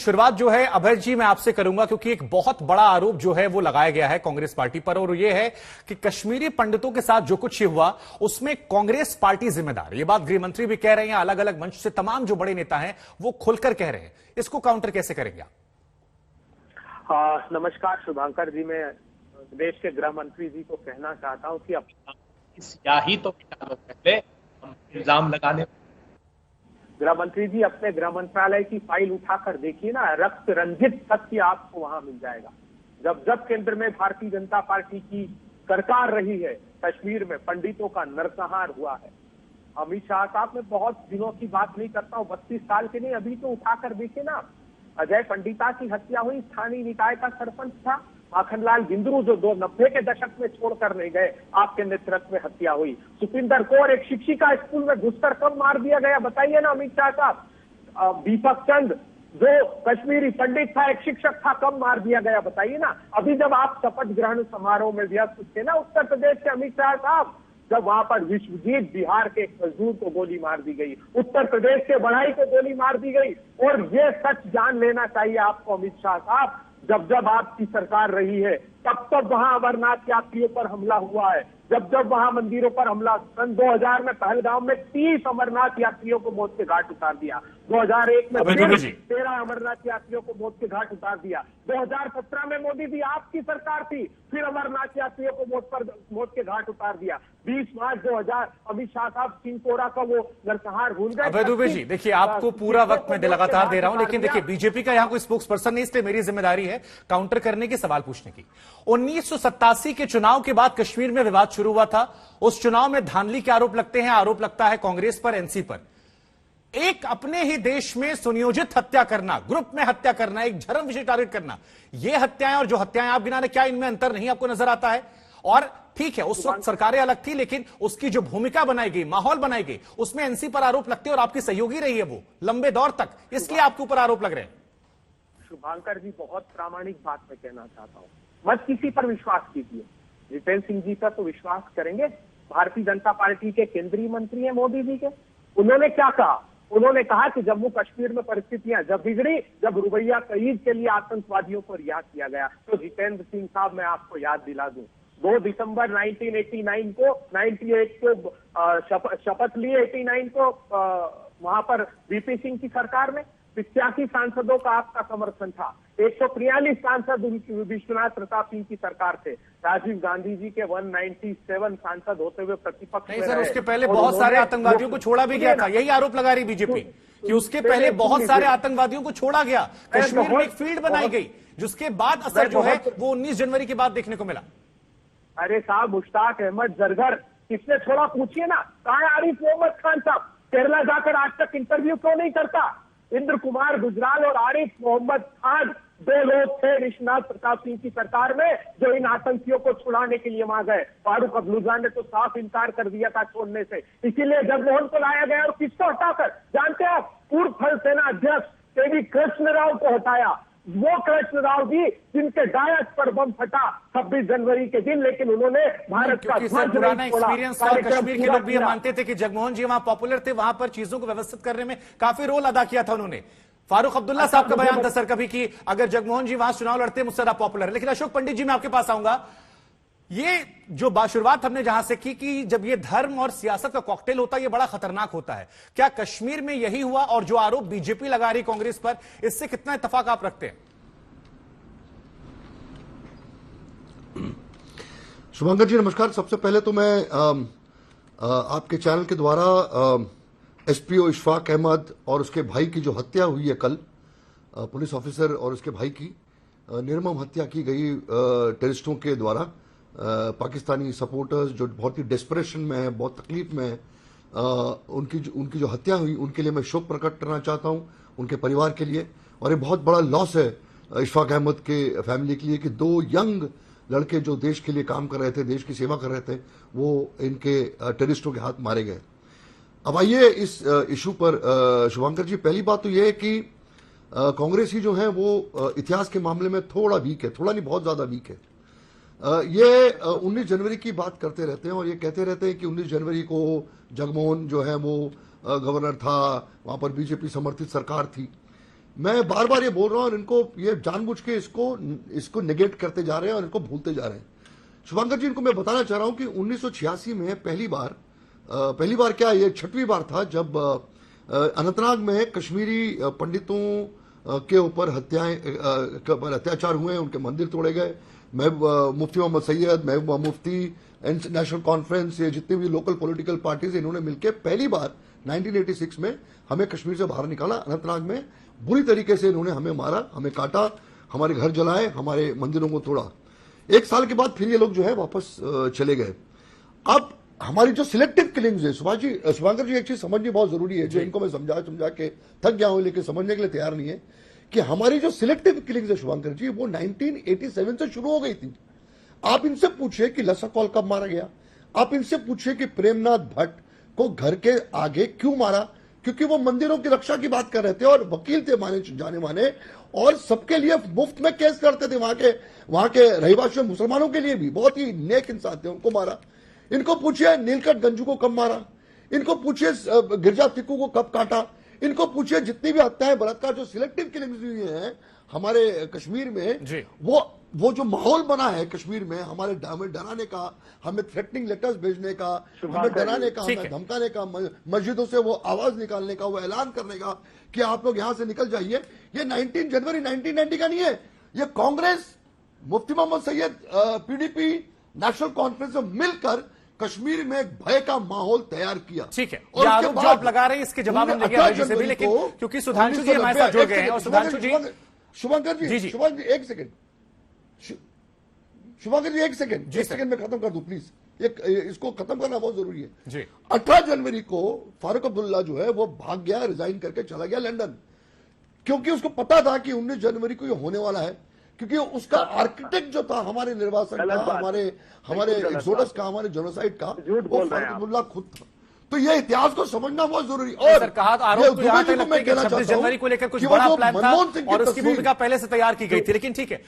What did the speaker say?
शुरुआत जो है अभय जी मैं आपसे करूंगा, क्योंकि एक बहुत बड़ा आरोप जो है वो लगाया गया है कांग्रेस पार्टी पर, और ये है कि कश्मीरी पंडितों के साथ जो कुछ हुआ उसमें कांग्रेस पार्टी जिम्मेदार है। ये बात गृह मंत्री भी कह रहे हैं, अलग अलग मंच से तमाम जो बड़े नेता हैं वो खुलकर कह रहे हैं। इसको काउंटर कैसे करेंगे आप? नमस्कार शुभांकर जी, मैं देश के गृह मंत्री जी को कहना चाहता हूं कि अब स्याही तो मिटा दो, पहले हम इल्जाम लगाने। गृह मंत्री जी अपने गृह मंत्रालय की फाइल उठाकर देखिए ना, रक्त रंजित सत्य आपको वहां मिल जाएगा। जब जब केंद्र में भारतीय जनता पार्टी की सरकार रही है, कश्मीर में पंडितों का नरसंहार हुआ है। अमित शाह साहब, मैं बहुत दिनों की बात नहीं करता हूँ, 32 साल के नहीं, अभी तो उठाकर देखिए ना। अजय पंडिता की हत्या हुई, स्थानीय निकाय का सरपंच था। माखनलाल गिंदरू जो 90 के दशक में छोड़कर नहीं गए, आपके नेतृत्व में हत्या हुई। सुपिंदर कौर, एक शिक्षिका, स्कूल में घुसकर कब मार दिया गया बताइए ना अमित शाह साहब। दीपक चंद जो कश्मीरी पंडित था, एक शिक्षक था, कब मार दिया गया बताइए ना। अभी जब आप शपथ ग्रहण समारोह में व्यस्त थे ना उत्तर प्रदेश के अमित शाह साहब, जब वहां पर विश्वजीत बिहार के एक मजदूर को गोली मार दी गई, उत्तर प्रदेश के बढ़ाई को गोली मार दी गई। और ये सच जान लेना चाहिए आपको अमित शाह साहब, जब जब आपकी सरकार रही है तब तब वहां अमरनाथ यात्रियों पर हमला हुआ है, जब जब वहां मंदिरों पर हमला। सन 2000 में पहलगाम में 30 अमरनाथ यात्रियों को मौत के घाट उतार दिया। 2001 में 13 अमरनाथ यात्रियों को मौत के घाट उतार दिया। 2017 में मोदी जी आपकी सरकार थी, फिर अमरनाथ यात्रियों को मौत के घाट उतार दिया। 20 मार्च 2000 अमित शाह साहब सिंहकोरा का वो नरसंहार भूल गए। अभय दुबे जी देखिए, आपको पूरा वक्त मैं लगातार दे रहा हूं, लेकिन देखिए बीजेपी का यहां कोई स्पोक्स पर्सन नहीं, इसलिए मेरी जिम्मेदारी है काउंटर करने के, सवाल पूछने की। 1987 के चुनाव के बाद कश्मीर में विवाद शुरू हुआ था। उस चुनाव में धांधली के आरोप लगते हैं, आरोप लगता है कांग्रेस पर, एनसी पर। एक अपने ही देश में सुनियोजित हत्या करना, ग्रुप में हत्या करना, एक धर्म विशेष टारगेट करना, ये हत्याएं और जो हत्याएं आप गिना रहे, क्या इनमें अंतर नहीं आपको नजर आता है? और ठीक है, उस वक्त सरकारें अलग थी, लेकिन उसकी जो भूमिका बनाई गई, माहौल बनाई गई, उसमें एनसी पर आरोप लगते हैं और आपकी सहयोगी रही है वो लंबे दौर तक, इसलिए आपके ऊपर आरोप लग रहे हैं। शुभांकर जी, बहुत प्रामाणिक बात मैं कहना चाहता हूं, मत किसी पर विश्वास कीजिए। जितेंद्र सिंह जी पर तो विश्वास करेंगे, भारतीय जनता पार्टी के केंद्रीय मंत्री हैं मोदी जी के। उन्होंने क्या कहा? उन्होंने कहा कि जम्मू कश्मीर में परिस्थितियां जब बिगड़ी, जब रुबैया कईद के लिए आतंकवादियों को रिहा किया गया। तो जितेंद्र सिंह साहब, मैं आपको याद दिला दूं, 2 दिसंबर 1989 को 98 को शपथ ली, 89 को वहां पर वीपी सिंह की सरकार में 85 सांसदों का आपका समर्थन था। 143 सांसद विश्वनाथ प्रताप सिंह की सरकार थे। राजीव गांधी जी के 197 सांसद होते हुए प्रतिपक्ष नहीं सर, उसके पहले बहुत सारे आतंकवादियों को छोड़ा भी गया था, यही आरोप लगा रही बीजेपी कि उसके पहले बहुत सारे आतंकवादियों को छोड़ा गया। कश्मीर में एक फील्ड बनाई गई, जिसके बाद असर जो है वो 19 जनवरी के बाद देखने को मिला। अरे साहब, मुश्ताक अहमद जरगर किसने छोड़ा पूछिए ना। कहां है आरिफ मोहम्मद खान साहब? केरला जाकर आज तक इंटरव्यू क्यों नहीं करता? इंद्र कुमार गुजराल और आरिफ मोहम्मद खान 2 लोग थे विश्वनाथ प्रताप सिंह की सरकार में जो इन आतंकियों को छुड़ाने के लिए वहां गए। फारूक अब्दुल्ला ने तो साफ इनकार कर दिया था छोड़ने से, इसीलिए जगमोहन को लाया गया। और किसको हटाकर जानते हैं आप? पूर्व थल सेना अध्यक्ष केवी कृष्ण राव को हटाया। वो कृष्ण राव जी जिनके डायस पर बम फटा 26 जनवरी के दिन, लेकिन उन्होंने भारत का पुराना एक्सपीरियंस और कश्मीर के लोग भी ये मानते थे कि जगमोहन जी वहां पॉपुलर थे, वहां पर चीजों को व्यवस्थित करने में काफी रोल अदा किया था उन्होंने। फारूक अब्दुल्ला साहब का बयान था सर कभी कि अगर जगमोहन जी वहां चुनाव लड़ते मुझसे ज्यादा पॉपुलर है। लेकिन अशोक पंडित जी, मैं आपके पास आऊंगा। ये जो शुरुआत हमने जहां से की कि जब ये धर्म और सियासत का कॉकटेल होता है, ये बड़ा खतरनाक होता है। क्या कश्मीर में यही हुआ? और जो आरोप बीजेपी लगा रही कांग्रेस पर, इससे कितना इत्तेफाक आप रखते हैं? शुभंकर जी नमस्कार। सबसे पहले तो मैं आपके चैनल के द्वारा एसपीओ इशफाक अहमद और उसके भाई की जो हत्या हुई है कल, पुलिस ऑफिसर और उसके भाई की निर्मम हत्या की गई टेररिस्टों के द्वारा, पाकिस्तानी सपोर्टर्स जो बहुत ही डेस्परेशन में है, बहुत तकलीफ में है, उनकी जो हत्या हुई उनके लिए मैं शोक प्रकट करना चाहता हूं, उनके परिवार के लिए। और ये बहुत बड़ा लॉस है इशफाक अहमद के फैमिली के लिए कि 2 यंग लड़के जो देश के लिए काम कर रहे थे, देश की सेवा कर रहे थे, वो इनके टेररिस्टों के हाथ मारे गए। अब आइए इस इशू पर शुभंकर जी, पहली बात तो यह है कि कांग्रेस ही जो है वो इतिहास के मामले में थोड़ा वीक है, थोड़ा नहीं बहुत ज्यादा वीक है। ये 19 जनवरी की बात करते रहते हैं और ये कहते रहते हैं कि 19 जनवरी को जगमोहन जो है वो गवर्नर था, वहां पर बीजेपी समर्थित सरकार थी। मैं बार बार ये बोल रहा हूं और इनको ये जानबूझ के इसको नेगेट करते जा रहे हैं और इनको भूलते जा रहे हैं। शुभंकर जी, इनको मैं बताना चाह रहा हूं कि 1986 में पहली बार क्या, ये 6वीं बार था जब अनंतनाग में कश्मीरी पंडितों के ऊपर अत्याचार हुए, उनके मंदिर तोड़े गए। मुफ्ती मोहम्मद सैयद, महबूबा मुफ्ती, नेशनल कॉन्फ्रेंस, ये जितने भी लोकल पॉलिटिकल पार्टीज, इन्होंने मिलकर पहली बार 1986 में हमें कश्मीर से बाहर निकाला। अनंतनाग में बुरी तरीके से इन्होंने हमें मारा, हमें काटा, हमारे घर जलाए, हमारे मंदिरों को तोड़ा। 1 साल के बाद फिर ये लोग जो है वापस चले गए। अब हमारी जो सिलेक्टिव किलिंग्स है, शुभांकर जी, एक चीज समझनी बहुत जरूरी है, जो इनको मैं समझा के थक गया हूं, लेकिन समझने के लिए तैयार नहीं है, कि हमारी जो सिलेक्टिव किलिंग्स है शुभांकर जी, वो 1987 से शुरू हो गई थी। आप इनसे पूछिए कि लसा कौल कब मारा गया, आप इनसे पूछिए कि प्रेमनाथ भट्ट को घर के आगे क्यों मारा, क्योंकि वो मंदिरों की रक्षा की बात कर रहे थे और वकील थे जाने माने, और सबके लिए मुफ्त में केस करते थे। वहां के रहीवासियों मुसलमानों के लिए भी बहुत ही नेक इंसान थे, उनको मारा। इनको पूछिए नीलकंठ गंजू को कब मारा, इनको पूछिए गिरजा तिक्कू को कब काटा, इनको पूछिए जितनी भी हत्याएं, बलात्कार, जो सिलेक्टिव किलिंग्स हुई हैं हमारे कश्मीर में, वो जो माहौल बना है कश्मीर में, हमें डराने का, हमें थ्रेटनिंग लेटर्स भेजने का, हमें डराने का, हमें धमकाने का, मस्जिदों से वो आवाज निकालने का, वो ऐलान करने का कि आप लोग यहां से निकल जाइए, ये 19 जनवरी 1990 का नहीं है। ये कांग्रेस, मुफ्ती मोहम्मद सैयद, पीडीपी, नेशनल कॉन्फ्रेंस में मिलकर कश्मीर में एक भय का माहौल तैयार किया। ठीक है, ये आरोप जो आप लगा रहे हैं इसके जवाब हम लेंगे से भी, लेकिन क्योंकि सुधांशु जी हमारे साथ जुड़ गए हैं, और सुधांशु जी, शुभंकर जी, एक सेकंड, शुभंकर जी, एक सेकंड में खत्म कर दूं प्लीज, इसको खत्म करना बहुत जरूरी है जी। 18 जनवरी को फारूक अब्दुल्ला जो है वो भाग गया, रिजाइन करके चला गया लंदन, क्योंकि उसको पता था कि 19 जनवरी को ये होने वाला है, क्योंकि उसका आर्किटेक्ट जो था हमारे निर्वासन का, हमारे एक्सोडस का, हमारे जेनोसाइड का, वो फारूक अब्दुल्ला खुद था। तो ये इतिहास को समझना बहुत जरूरी। और सर, कहा तो आरोप तो यहाँ तक लगता है कि 26 जनवरी को लेकर कुछ बड़ा प्लान था और उसकी भूमिका पहले से तैयार की गई थी, लेकिन ठीक है।